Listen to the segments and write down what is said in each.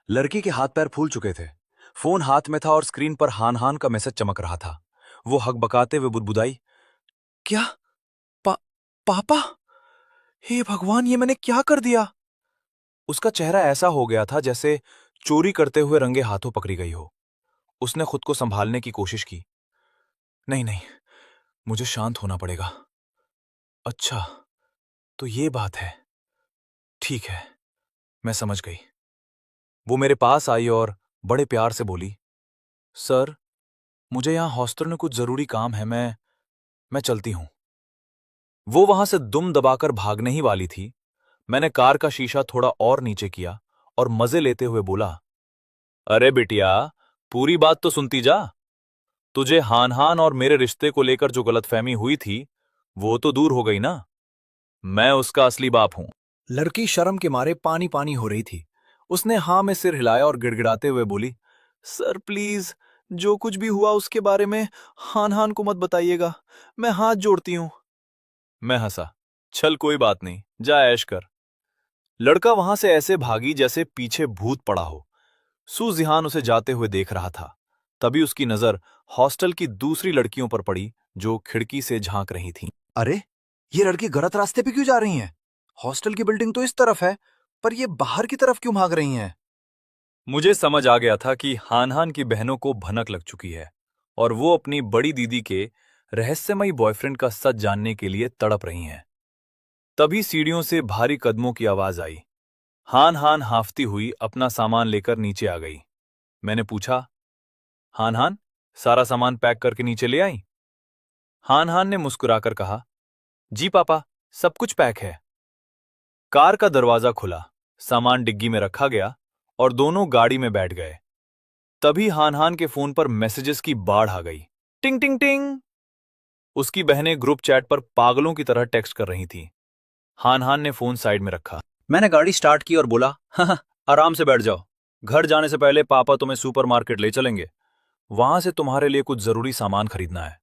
लड़की के हाथ पैर फूल चुके थे। फोन हाथ में था और स्क्रीन पर हान हान का मैसेज चमक रहा था। वो हकबकाते हुए बुदबुदाई, क्या? पा, पापा? हे भगवान, ये मैंने क्या कर दिया? उसका चेहरा ऐसा हो गया था जैसे चोरी करते हुए रंगे हाथों पकड़ी गई हो। उसने खुद को संभालने की कोशिश की। नहीं नहीं, मुझे शांत होना पड़ेगा। अच्छा, तो ये बात है। ठीक है, मैं समझ गई। वो मेरे पास आई और बड़े प्यार से बोली, सर, मुझे यहां हॉस्टल में कुछ जरूरी काम है। मैं चलती हूं। वो वहां से दुम दबाकर भागने ही वाली थी। मैंने कार का शीशा थोड़ा और नीचे किया और मजे लेते हुए बोला, अरे बिटिया, पूरी बात तो सुनती जा। तुझे हान हान और मेरे रिश्ते को लेकर जो गलतफहमी हुई थी, वो तो दूर हो गई ना। मैं उसका असली बाप हूं। लड़की शर्म के मारे पानी पानी हो रही थी। उसने हां में सिर हिलाया और गिड़गिड़ाते हुए बोली, सर प्लीज, जो कुछ भी हुआ उसके बारे में हान हान को मत बताइएगा। मैं हाथ जोड़ती हूं। मैं हंसा। चल कोई बात नहीं, जा ऐश कर। लड़का वहां से ऐसे भागी जैसे पीछे भूत पड़ा हो। सूजिहान उसे जाते हुए देख रहा था। तभी उसकी नजर हॉस्टल की दूसरी लड़कियों पर पड़ी जो खिड़की से झांक रही थीं। अरे, ये लड़की गलत रास्ते पे क्यों जा रही हैं? हॉस्टल की बिल्डिंग तो इस तरफ है, पर ये बाहर की तरफ क्यों भाग रही हैं? मुझे समझ आ गया था कि हान हान की बहनों को भनक लग चुकी है और वो अपनी बड़ी दीदी के रहस्यमयी बॉयफ्रेंड का सच जानने के लिए तड़प रही हैं। तभी सीढ़ियों से भारी कदमों की आवाज आई। हान हान हांफती हुई अपना सामान लेकर नीचे आ गई। मैंने पूछा, हान हान, सारा सामान पैक करके नीचे ले आई? हान हान ने मुस्कुराकर कहा, जी पापा, सब कुछ पैक है। कार का दरवाजा खुला, सामान डिग्गी में रखा गया और दोनों गाड़ी में बैठ गए। तभी हान हान के फोन पर मैसेजेस की बाढ़ आ गई। टिंग टिंग टिंग। उसकी बहनें ग्रुप चैट पर पागलों की तरह टेक्स्ट कर रही थीं। हान हान ने फोन साइड में रखा। मैंने गाड़ी स्टार्ट की और बोला, हाँ, आराम से बैठ जाओ। घर जाने से पहले पापा तुम्हें सुपरमार्केट ले चलेंगे। वहां से तुम्हारे लिए कुछ जरूरी सामान खरीदना है।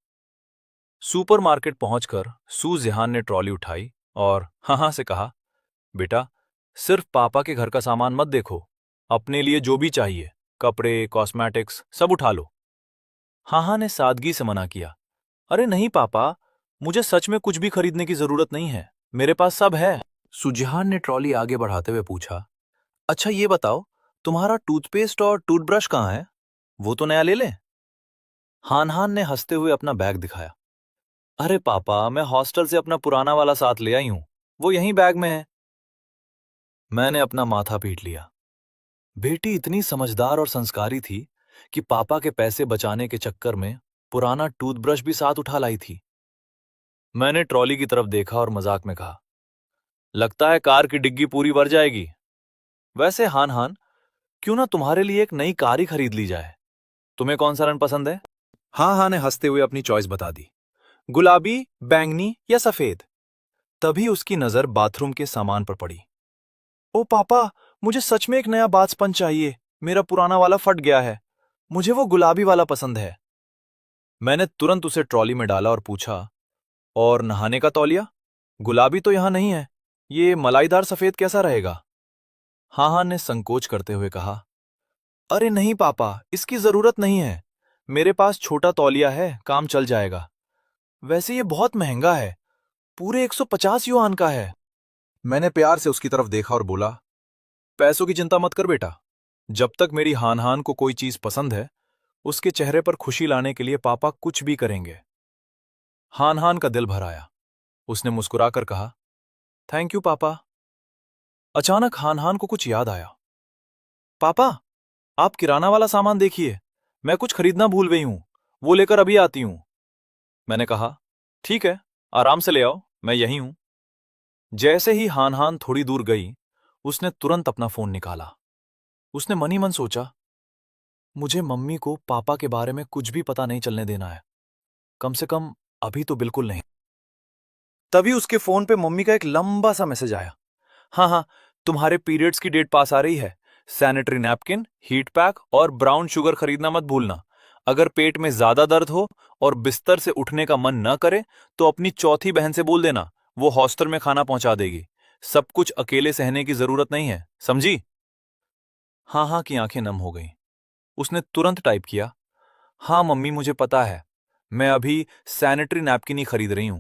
सुपरमार्केट पहुंचकर सूजिहान ने ट्रॉली उठाई और हाँ से कहा, बेटा, सिर्फ पापा के घर का सामान मत देखो, अपने लिए जो भी चाहिए, कपड़े, कॉस्मेटिक्स, सब उठा लो। हाँ ने सादगी से मना किया, अरे नहीं पापा, मुझे सच में कुछ भी खरीदने की जरूरत नहीं है, मेरे पास सब है। सूजिहान ने ट्रॉली आगे बढ़ाते हुए पूछा, अच्छा ये बताओ, तुम्हारा टूथपेस्ट और टूथब्रश कहाँ है? वो तो नया ले लें। हान ने हंसते हुए अपना बैग दिखाया। अरे पापा, मैं हॉस्टल से अपना पुराना वाला साथ ले आई हूं, वो यहीं बैग में है। मैंने अपना माथा पीट लिया। बेटी इतनी समझदार और संस्कारी थी कि पापा के पैसे बचाने के चक्कर में पुराना टूथब्रश भी साथ उठा लाई थी। मैंने ट्रॉली की तरफ देखा और मजाक में कहा, लगता है कार की डिग्गी पूरी भर जाएगी। वैसे हान हान, क्यों ना तुम्हारे लिए एक नई कार ही खरीद ली जाए। तुम्हें कौन सा रंग पसंद है? हाँ ने हंसते हुए अपनी चॉइस बता दी, गुलाबी, बैंगनी या सफेद। तभी उसकी नजर बाथरूम के सामान पर पड़ी। ओ पापा, मुझे सच में एक नया बाथ स्पंज चाहिए, मेरा पुराना वाला फट गया है, मुझे वो गुलाबी वाला पसंद है। मैंने तुरंत उसे ट्रॉली में डाला और पूछा, और नहाने का तौलिया? गुलाबी तो यहां नहीं है, ये मलाईदार सफेद कैसा रहेगा? हाँ ने संकोच करते हुए कहा, अरे नहीं पापा, इसकी जरूरत नहीं है, मेरे पास छोटा तौलिया है, काम चल जाएगा। वैसे ये बहुत महंगा है, पूरे 150 युआन का है। मैंने प्यार से उसकी तरफ देखा और बोला, पैसों की चिंता मत कर बेटा, जब तक मेरी हान हान को कोई चीज पसंद है, उसके चेहरे पर खुशी लाने के लिए पापा कुछ भी करेंगे। हान हान का दिल भर आया। उसने मुस्कुराकर कहा, थैंक यू पापा। अचानक हान हान को कुछ याद आया। पापा, आप किराना वाला सामान देखिए, मैं कुछ खरीदना भूल गई हूं, वो लेकर अभी आती हूं। मैंने कहा, ठीक है, आराम से ले आओ, मैं यहीं हूं। जैसे ही हान हान थोड़ी दूर गई, उसने तुरंत अपना फोन निकाला। उसने मन ही मन सोचा, मुझे मम्मी को पापा के बारे में कुछ भी पता नहीं चलने देना है, कम से कम अभी तो बिल्कुल नहीं। तभी उसके फोन पे मम्मी का एक लंबा सा मैसेज आया, हाँ, तुम्हारे पीरियड्स की डेट पास आ रही है, सैनिटरी नैपकिन, हीट पैक और ब्राउन शुगर खरीदना मत भूलना। अगर पेट में ज्यादा दर्द हो और बिस्तर से उठने का मन न करे तो अपनी चौथी बहन से बोल देना, वो हॉस्टल में खाना पहुंचा देगी। सब कुछ अकेले सहने की जरूरत नहीं है, समझी? हाँ हाँ की आंखें नम हो गईं। उसने तुरंत टाइप किया, हाँ मम्मी मुझे पता है, मैं अभी सैनिटरी नैपकिन ही खरीद रही हूं।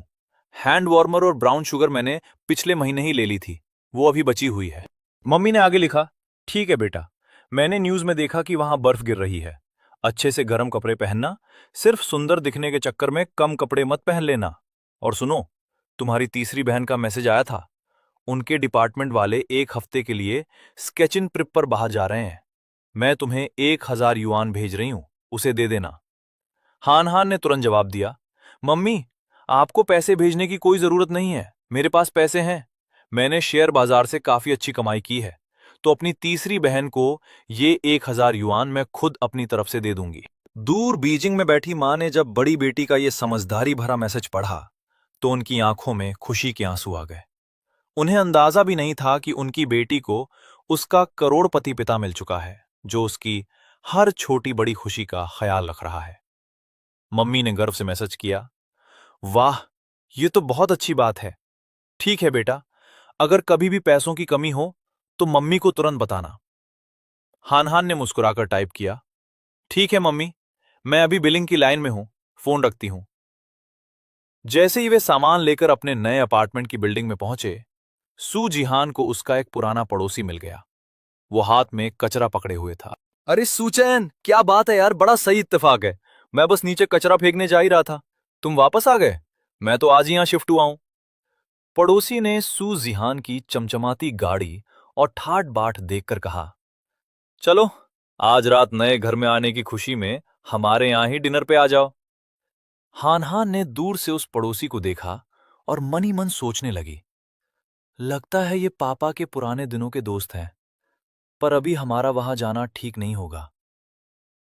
हैंड वार्मर और ब्राउन शुगर मैंने पिछले महीने ही ले ली थी, वो अभी बची हुई है। मम्मी ने आगे लिखा, ठीक है बेटा, मैंने न्यूज में देखा कि वहां बर्फ गिर रही है। अच्छे से गर्म कपड़े पहनना, सिर्फ सुंदर दिखने के चक्कर में कम कपड़े मत पहन लेना। और सुनो, तुम्हारी तीसरी बहन का मैसेज आया था। उनके डिपार्टमेंट वाले 1 हफ्ते के लिए स्केचिंग ट्रिप पर बाहर जा रहे हैं। मैं तुम्हें 1,000 युआन भेज रही हूं, उसे दे देना। हान हान ने तुरंत जवाब दिया, मम्मी आपको पैसे भेजने की कोई जरूरत नहीं है, मेरे पास पैसे हैं। मैंने शेयर बाजार से काफी अच्छी कमाई की है, तो अपनी तीसरी बहन को ये 1,000 युआन मैं खुद अपनी तरफ से दे दूंगी। दूर बीजिंग में बैठी मां ने जब बड़ी बेटी का ये समझदारी भरा मैसेज पढ़ा, तो उनकी आंखों में खुशी के आंसू आ गए। उन्हें अंदाजा भी नहीं था कि उनकी बेटी को उसका करोड़पति पिता मिल चुका है, जो उसकी हर छोटी बड़ी खुशी का ख्याल रख रहा है। मम्मी ने गर्व से मैसेज किया, वाह, ये तो बहुत अच्छी बात है। ठीक है बेटा, अगर कभी भी पैसों की कमी हो तो मम्मी को तुरंत बताना। हान हान ने मुस्कुराकर टाइप किया, ठीक है मम्मी, मैं अभी बिलिंग की लाइन में हूं, फोन रखती हूं। जैसे ही वे सामान लेकर अपने नए अपार्टमेंट की बिल्डिंग में पहुंचे, सू जिहान को उसका एक पुराना पड़ोसी मिल गया। वो हाथ में कचरा पकड़े हुए था। अरे सूचैन, क्या बात है यार, बड़ा सही इत्तेफाक है। मैं बस नीचे कचरा फेंकने जा ही रहा था, तुम वापस आ गए। मैं तो आज ही यहां शिफ्ट हुआ हूं। पड़ोसी ने सू जिहान की चमचमाती गाड़ी और ठाट बाट देखकर कहा, चलो, आज रात नए घर में आने की खुशी में हमारे यहां ही डिनर पे आ जाओ। हान हान ने दूर से उस पड़ोसी को देखा और मन ही मन सोचने लगी, लगता है ये पापा के पुराने दिनों के दोस्त हैं, पर अभी हमारा वहां जाना ठीक नहीं होगा।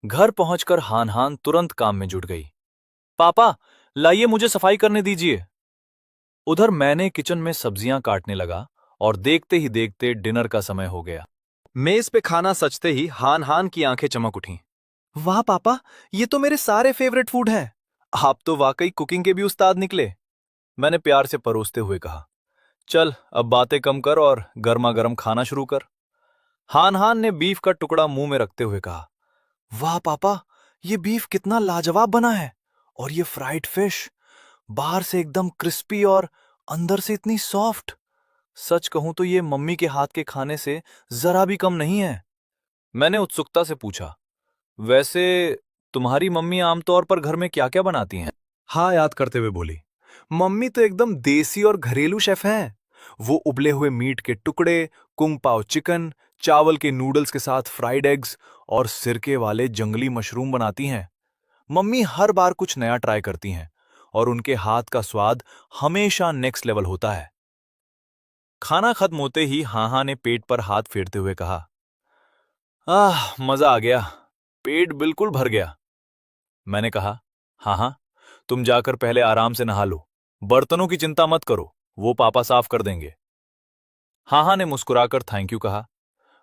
घर पहुंचकर हान हान तुरंत काम में जुट गई। पापा, लाइए मुझे सफाई करने दीजिए। उधर मैंने किचन में सब्जियां काटने लगा और देखते ही देखते डिनर का समय हो गया। मेज पे खाना सजते ही हान हान की आंखें चमक उठीं। वाह पापा, ये तो मेरे सारे फेवरेट फूड हैं। आप तो वाकई कुकिंग के भी उस्ताद निकले। मैंने प्यार से परोसते हुए कहा, चल अब बातें कम कर और गर्मा गर्म खाना शुरू कर। हान हान ने बीफ का टुकड़ा मुंह में रखते हुए कहा, वाह पापा, ये बीफ कितना लाजवाब बना है। और ये फ्राइड फिश, बाहर से एकदम क्रिस्पी और अंदर से इतनी सॉफ्ट। सच कहूं तो ये मम्मी के हाथ के खाने से जरा भी कम नहीं है। मैंने उत्सुकता से पूछा, वैसे तुम्हारी मम्मी आमतौर पर घर में क्या क्या बनाती हैं? हाँ याद करते हुए बोली, मम्मी तो एकदम देसी और घरेलू शेफ हैं। वो उबले हुए मीट के टुकड़े, कुंग पाव चिकन, चावल के नूडल्स के साथ फ्राइड एग्स और सिरके वाले जंगली मशरूम बनाती हैं। मम्मी हर बार कुछ नया ट्राई करती हैं और उनके हाथ का स्वाद हमेशा नेक्स्ट लेवल होता है। खाना खत्म होते ही हाहा ने पेट पर हाथ फेरते हुए कहा, मजा आ गया, पेट बिल्कुल भर गया। मैंने कहा, हाँ, तुम जाकर पहले आराम से नहा लो, बर्तनों की चिंता मत करो, वो पापा साफ कर देंगे। हाँ ने मुस्कुराकर थैंक यू कहा।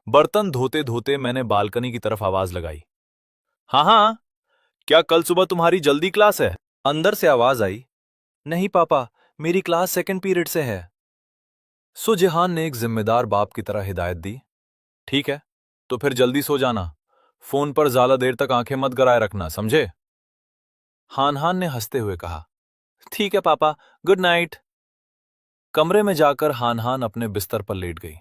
बर्तन धोते धोते मैंने बालकनी की तरफ आवाज लगाई, हाँ, क्या कल सुबह तुम्हारी जल्दी क्लास है? अंदर से आवाज आई, नहीं पापा, मेरी क्लास सेकंड पीरियड से है। जिहान ने एक जिम्मेदार बाप की तरह हिदायत दी, ठीक है, तो फिर जल्दी सो जाना, फोन पर ज्यादा देर तक आंखें मत गराए रखना, समझे? हान हान ने हंसते हुए कहा, ठीक है पापा, गुड नाइट। कमरे में जाकर हान हान अपने बिस्तर पर लेट गई।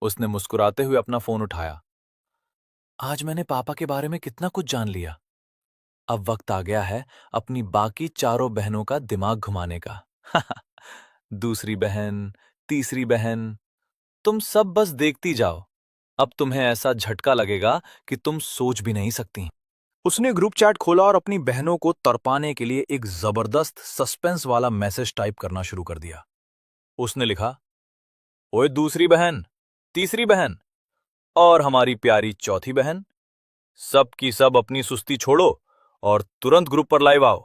उसने मुस्कुराते हुए अपना फोन उठाया। आज मैंने पापा के बारे में कितना कुछ जान लिया। अब वक्त आ गया है अपनी बाकी चारों बहनों का दिमाग घुमाने का। दूसरी बहन, तीसरी बहन, तुम सब बस देखती जाओ। अब तुम्हें ऐसा झटका लगेगा कि तुम सोच भी नहीं सकती। उसने ग्रुप चैट खोला और अपनी बहनों को तड़पाने के लिए एक जबरदस्त सस्पेंस वाला मैसेज टाइप करना शुरू कर दिया। उसने लिखा, ओए दूसरी बहन, तीसरी बहन और हमारी प्यारी चौथी बहन, सब की सब अपनी सुस्ती छोड़ो और तुरंत ग्रुप पर लाइव आओ।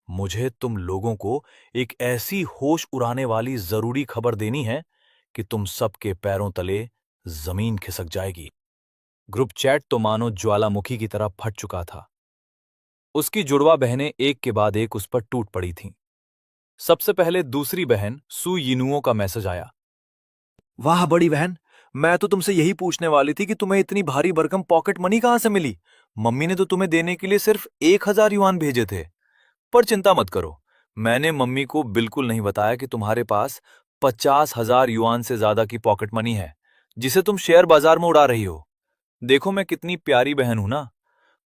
मुझे तुम लोगों को एक ऐसी होश उड़ाने वाली जरूरी खबर देनी है कि तुम सबके पैरों तले जमीन खिसक जाएगी। ग्रुप चैट तो मानो ज्वालामुखी की तरह फट चुका था। उसकी जुड़वा बहनें एक के बाद एक उस पर टूट पड़ी थीं। सबसे पहले दूसरी बहन सू यिनुओ का मैसेज आया, वाह बड़ी बहन, मैं तो तुमसे यही पूछने वाली थी कि तुम्हें इतनी भारी भरकम पॉकेट मनी कहां से मिली। मम्मी ने तो तुम्हें देने के लिए सिर्फ 1,000 युआन भेजे थे। पर चिंता मत करो, मैंने मम्मी को बिल्कुल नहीं बताया कि तुम्हारे पास 50,000 युआन से ज्यादा की पॉकेट मनी है, जिसे तुम शेयर बाजार में उड़ा रही हो। देखो मैं कितनी प्यारी बहन हूं ना।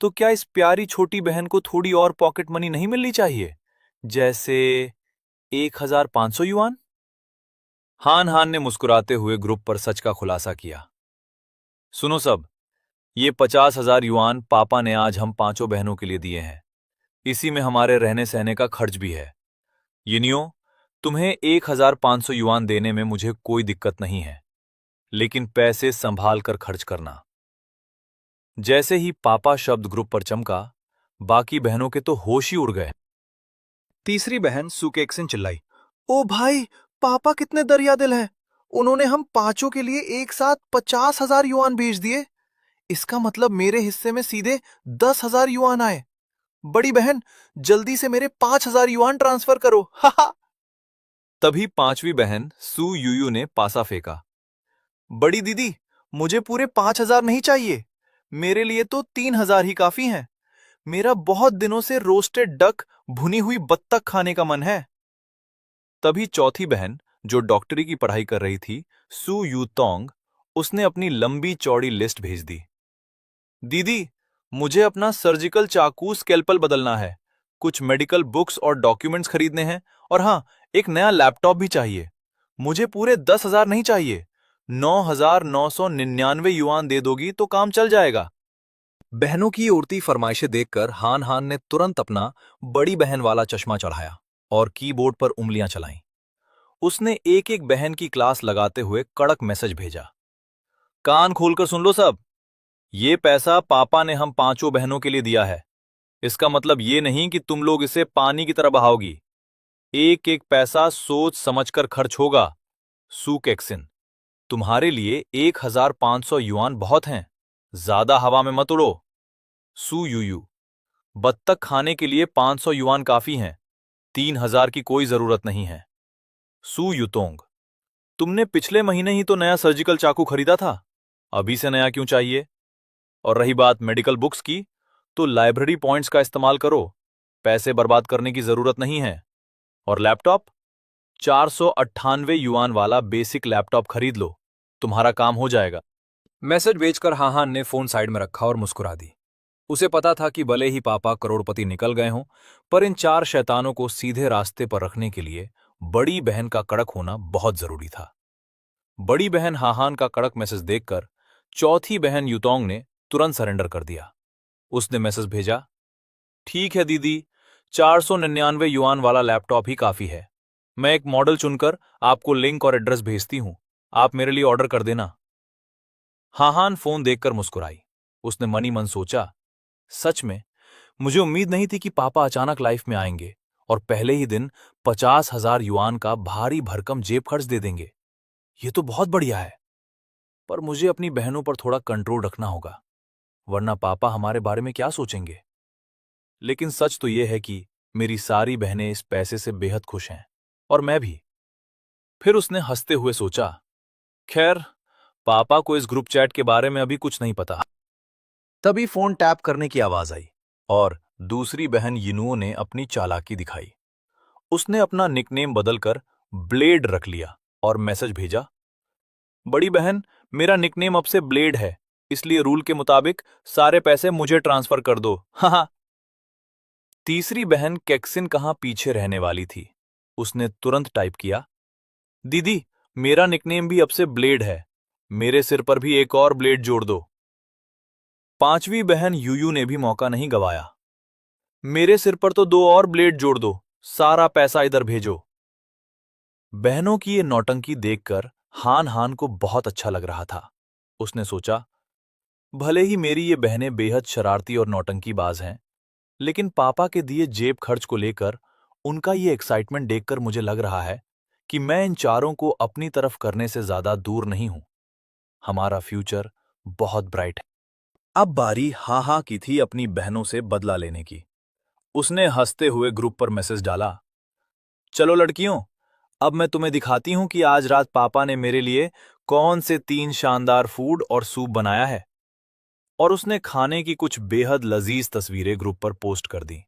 तो क्या इस प्यारी छोटी बहन को थोड़ी और पॉकेट मनी नहीं मिलनी चाहिए, जैसे 1,500 युआन? हान हान ने मुस्कुराते हुए ग्रुप पर सच का खुलासा किया। सुनो सब, ये 50,000 युआन पापा ने आज हम पांचों बहनों के लिए दिए हैं। इसी में हमारे रहने सहने का खर्च भी है। यिनियो, तुम्हें 1,500 युआन देने में मुझे कोई दिक्कत नहीं है, लेकिन पैसे संभाल कर खर्च करना। जैसे ही पापा शब्द ग्रुप पर चमका, बाकी बहनों के तो होश ही उड़ गए। तीसरी बहन सुकेक्सिन चिल्लाई, ओ भाई, पापा कितने दरिया दिल हैं। उन्होंने हम पांचों के लिए एक साथ 50,000 युआन भेज दिए। इसका मतलब मेरे हिस्से में सीधे 10,000 युआन आए। बड़ी बहन, जल्दी से मेरे 5,000 युआन ट्रांसफर करो। हा। तभी पांचवी बहन सू यूयू ने पासा फेंका। बड़ी दीदी, मुझे पूरे 5,000 नहीं चाहिए। मेरे लिए तो 3,000 ही काफी हैं। मेरा बहुत दिनों से रोस्टेड डक, भुनी हुई बत्तख खाने का मन है। तभी चौथी बहन, जो डॉक्टरी की पढ़ाई कर रही थी, सू यू तोंग, उसने अपनी लंबी चौड़ी लिस्ट भेज दी। दीदी, मुझे अपना सर्जिकल चाकू स्केल्पल बदलना है, कुछ मेडिकल बुक्स और डॉक्यूमेंट्स खरीदने हैं, और हाँ, एक नया लैपटॉप भी चाहिए। मुझे पूरे 10,000 नहीं चाहिए, 9,999 युआन दे दोगी तो काम चल जाएगा। बहनों की उड़ती फरमाइशें देखकर हान हान ने तुरंत अपना बड़ी बहन वाला चश्मा चढ़ाया और कीबोर्ड पर उंगलियां चलाईं। उसने एक एक बहन की क्लास लगाते हुए कड़क मैसेज भेजा। कान खोलकर सुन लो सब, ये पैसा पापा ने हम पांचों बहनों के लिए दिया है। इसका मतलब ये नहीं कि तुम लोग इसे पानी की तरह बहाओगी। एक एक पैसा सोच समझकर खर्च होगा। सुकेक्सिन, तुम्हारे लिए 1,500 युआन बहुत हैं, ज्यादा हवा में मत उड़ो। सू यूयू, बत्तख खाने के लिए 500 युआन काफी हैं, 3,000 की कोई जरूरत नहीं है। सू युतोंग, तुमने पिछले महीने ही तो नया सर्जिकल चाकू खरीदा था, अभी से नया क्यों चाहिए? और रही बात मेडिकल बुक्स की, तो लाइब्रेरी पॉइंट्स का इस्तेमाल करो, पैसे बर्बाद करने की जरूरत नहीं है। और लैपटॉप, 498 युआन वाला बेसिक लैपटॉप खरीद लो, तुम्हारा काम हो जाएगा। मैसेज भेजकर हाहान ने फोन साइड में रखा और मुस्कुरा दी। उसे पता था कि भले ही पापा करोड़पति निकल गए हों, पर इन चार शैतानों को सीधे रास्ते पर रखने के लिए बड़ी बहन का कड़क होना बहुत जरूरी था। बड़ी बहन हाहान का कड़क मैसेज देखकर चौथी बहन युतोंग ने तुरंत सरेंडर कर दिया। उसने मैसेज भेजा, ठीक है दीदी, 499 युआन वाला लैपटॉप ही काफी है। मैं एक मॉडल चुनकर आपको लिंक और एड्रेस भेजती हूं, आप मेरे लिए ऑर्डर कर देना। हाहान फोन देखकर मुस्कुराई। उसने मनी मन सोचा, सच में मुझे उम्मीद नहीं थी कि पापा अचानक लाइफ में आएंगे और पहले ही दिन 50,000 युआन का भारी भरकम जेब खर्च दे देंगे। ये तो बहुत बढ़िया है, पर मुझे अपनी बहनों पर थोड़ा कंट्रोल रखना होगा, वरना पापा हमारे बारे में क्या सोचेंगे। लेकिन सच तो यह है कि मेरी सारी बहनें इस पैसे से बेहद खुश हैं, और मैं भी। फिर उसने हंसते हुए सोचा, खैर, पापा को इस ग्रुप चैट के बारे में अभी कुछ नहीं पता। तभी फोन टैप करने की आवाज आई और दूसरी बहन यिनुओ ने अपनी चालाकी दिखाई। उसने अपना निकनेम बदलकर ब्लेड रख लिया और मैसेज भेजा, बड़ी बहन, मेरा निकनेम अब से ब्लेड है, इसलिए रूल के मुताबिक सारे पैसे मुझे ट्रांसफर कर दो। हाँ। तीसरी बहन केक्सिन कहां पीछे रहने वाली थी। उसने तुरंत टाइप किया, दीदी, मेरा निकनेम भी अब से ब्लेड है, मेरे सिर पर भी एक और ब्लेड जोड़ दो। पांचवी बहन यूयू ने भी मौका नहीं गवाया, मेरे सिर पर तो 2 और ब्लेड जोड़ दो, सारा पैसा इधर भेजो। बहनों की ये नौटंकी देखकर हान हान को बहुत अच्छा लग रहा था। उसने सोचा, भले ही मेरी ये बहनें बेहद शरारती और नौटंकीबाज हैं, लेकिन पापा के दिए जेब खर्च को लेकर उनका ये एक्साइटमेंट देखकर मुझे लग रहा है कि मैं इन चारों को अपनी तरफ करने से ज्यादा दूर नहीं हूं। हमारा फ्यूचर बहुत ब्राइट है। अब बारी हाहा की थी अपनी बहनों से बदला लेने की। उसने हंसते हुए ग्रुप पर मैसेज डाला, चलो लड़कियों, अब मैं तुम्हें दिखाती हूं कि आज रात पापा ने मेरे लिए कौन से 3 शानदार फूड और सूप बनाया है, और उसने खाने की कुछ बेहद लजीज तस्वीरें ग्रुप पर पोस्ट कर दी।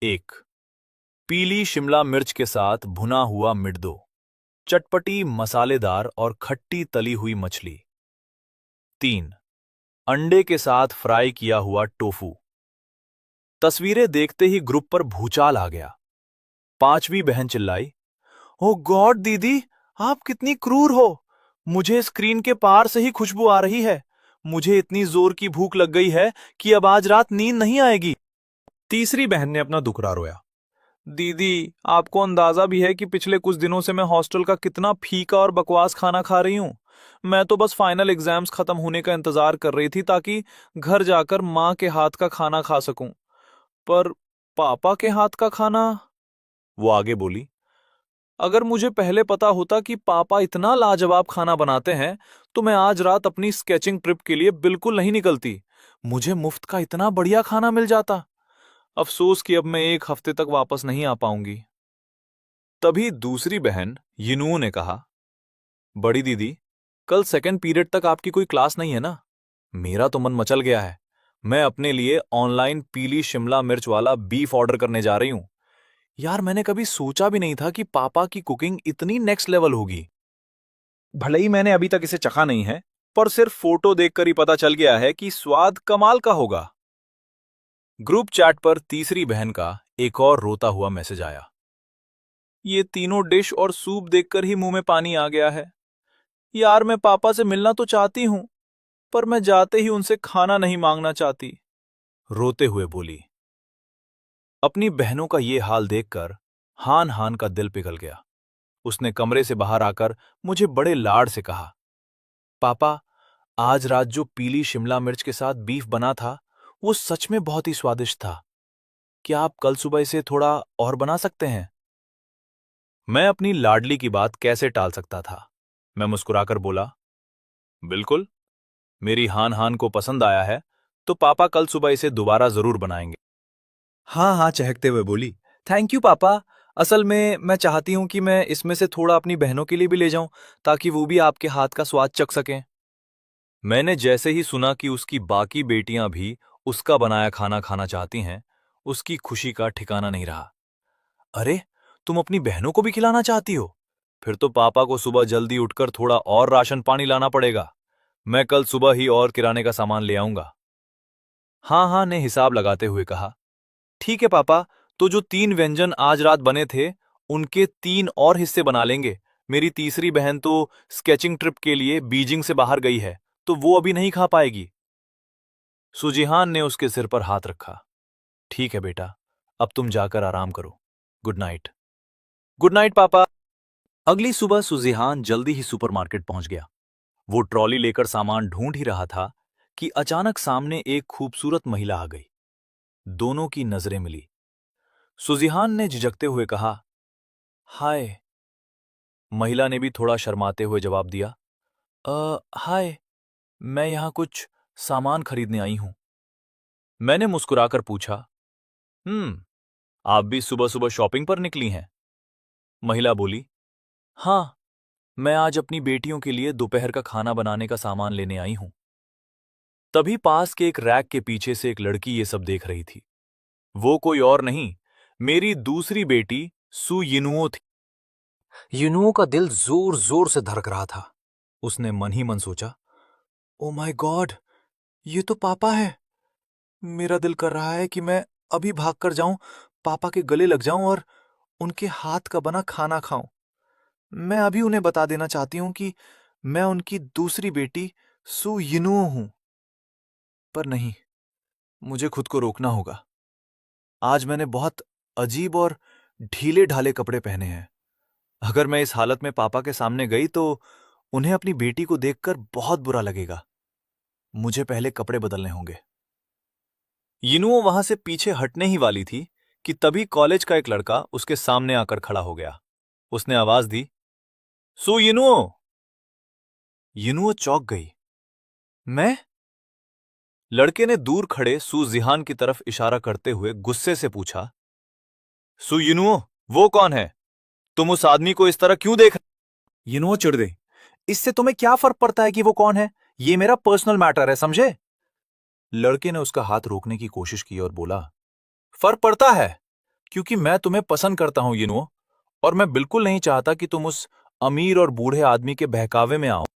1. पीली शिमला मिर्च के साथ भुना हुआ मिर्दो, चटपटी मसालेदार और खट्टी तली हुई मछली। 3. अंडे के साथ फ्राई किया हुआ टोफू। तस्वीरें देखते ही ग्रुप पर भूचाल आ गया। 5वीं बहन चिल्लाई, ओ गॉड दीदी, आप कितनी क्रूर हो। मुझे स्क्रीन के पार से ही खुशबू आ रही है। मुझे इतनी जोर की भूख लग गई है कि अब आज रात नींद नहीं आएगी। तीसरी बहन ने अपना दुखड़ा रोया, दीदी, आपको अंदाजा भी है कि पिछले कुछ दिनों से मैं हॉस्टल का कितना फीका और बकवास खाना खा रही हूं। मैं तो बस फाइनल एग्जाम्स खत्म होने का इंतजार कर रही थी ताकि घर जाकर माँ के हाथ का खाना खा सकूं। पर पापा के हाथ का खाना, वो आगे बोली, अगर मुझे पहले पता होता कि पापा इतना लाजवाब खाना बनाते हैं तो मैं आज रात अपनी स्केचिंग ट्रिप के लिए बिल्कुल नहीं निकलती। मुझे मुफ्त का इतना बढ़िया खाना मिल जाता। अफसोस कि अब मैं 1 हफ्ते तक वापस नहीं आ पाऊंगी। तभी दूसरी बहन यिनुओ ने कहा, बड़ी दीदी, कल सेकंड पीरियड तक आपकी कोई क्लास नहीं है ना? मेरा तो मन मचल गया है। मैं अपने लिए ऑनलाइन पीली शिमला मिर्च वाला बीफ ऑर्डर करने जा रही हूं। यार, मैंने कभी सोचा भी नहीं था कि पापा की कुकिंग इतनी नेक्स्ट लेवल होगी। भले ही मैंने अभी तक इसे चखा नहीं है, पर सिर्फ फोटो देखकर ही पता चल गया है कि स्वाद कमाल का होगा। ग्रुप चैट पर तीसरी बहन का एक और रोता हुआ मैसेज आया, ये तीनों डिश और सूप देखकर ही मुंह में पानी आ गया है। यार, मैं पापा से मिलना तो चाहती हूं, पर मैं जाते ही उनसे खाना नहीं मांगना चाहती। रोते हुए बोली। अपनी बहनों का ये हाल देखकर हान हान का दिल पिघल गया। उसने कमरे से बाहर आकर मुझे बड़े लाड से कहा, पापा, आज रात जो पीली शिमला मिर्च के साथ बीफ बना था वो सच में बहुत ही स्वादिष्ट था। क्या आप कल सुबह इसे थोड़ा और बना सकते हैं? मैं अपनी लाडली की बात कैसे टाल सकता था। मैं मुस्कुराकर बोला, बिल्कुल, मेरी हान हान को पसंद आया है तो पापा कल सुबह इसे दोबारा जरूर बनाएंगे। हाँ हाँ चहकते हुए बोली, थैंक यू पापा। असल में मैं चाहती हूं कि मैं इसमें से थोड़ा अपनी बहनों के लिए भी ले जाऊं ताकि वो भी आपके हाथ का स्वाद चख सकें। मैंने जैसे ही सुना कि उसकी बाकी बेटियां भी उसका बनाया खाना खाना चाहती हैं, उसकी खुशी का ठिकाना नहीं रहा। अरे, तुम अपनी बहनों को भी खिलाना चाहती हो? फिर तो पापा को सुबह जल्दी उठकर थोड़ा और राशन पानी लाना पड़ेगा। मैं कल सुबह ही और किराने का सामान ले आऊंगा। हाँ हाँ ने हिसाब लगाते हुए कहा, ठीक है पापा, तो जो 3 व्यंजन आज रात बने थे उनके 3 और हिस्से बना लेंगे। मेरी तीसरी बहन तो स्केचिंग ट्रिप के लिए बीजिंग से बाहर गई है, तो वो अभी नहीं खा पाएगी। सुजिहान ने उसके सिर पर हाथ रखा। ठीक है बेटा, अब तुम जाकर आराम करो। Good night. गुड नाइट पापा। अगली सुबह सुजिहान जल्दी ही सुपरमार्केट पहुंच गया। वो ट्रॉली लेकर सामान ढूंढ ही रहा था कि अचानक सामने एक खूबसूरत महिला आ गई। दोनों की नजरें मिली। सुजिहान ने झिझकते हुए कहा, हाय। महिला ने भी थोड़ा शर्माते हुए जवाब दिया, हाय, मैं यहां कुछ सामान खरीदने आई हूं। मैंने मुस्कुराकर पूछा, आप भी सुबह सुबह शॉपिंग पर निकली हैं? महिला बोली, हाँ, मैं आज अपनी बेटियों के लिए दोपहर का खाना बनाने का सामान लेने आई हूं। तभी पास के एक रैक के पीछे से एक लड़की ये सब देख रही थी। वो कोई और नहीं, मेरी दूसरी बेटी सु यिनुओ थी। यिनुओ का दिल जोर जोर से धड़क रहा था। उसने मन ही मन सोचा, ओ माय गॉड, ये तो पापा है। मेरा दिल कर रहा है कि मैं अभी भागकर जाऊं, पापा के गले लग जाऊं और उनके हाथ का बना खाना खाऊं। मैं अभी उन्हें बता देना चाहती हूं कि मैं उनकी दूसरी बेटी सु यिनुओ हूं। पर नहीं, मुझे खुद को रोकना होगा। आज मैंने बहुत अजीब और ढीले ढाले कपड़े पहने हैं। अगर मैं इस हालत में पापा के सामने गई तो उन्हें अपनी बेटी को देखकर बहुत बुरा लगेगा। मुझे पहले कपड़े बदलने होंगे। यिनुओ वहां से पीछे हटने ही वाली थी कि तभी कॉलेज का एक लड़का उसके सामने आकर खड़ा हो गया। उसने आवाज दी, सु यिनुओ। यिनुओ चौंक गई। मैं? लड़के ने दूर खड़े सु जिहान की तरफ इशारा करते हुए गुस्से से पूछा, सु यिनुओ, वो कौन है? तुम उस आदमी को इस तरह क्यों देख? यिनुओ चिढ़ गई। इससे तुम्हें क्या फर्क पड़ता है कि वो कौन है? ये मेरा पर्सनल मैटर है, समझे? लड़के ने उसका हाथ रोकने की कोशिश की और बोला, फर्क पड़ता है, क्योंकि मैं तुम्हें पसंद करता हूं, और मैं बिल्कुल नहीं चाहता कि तुम उस अमीर और बूढ़े आदमी के बहकावे में आओ।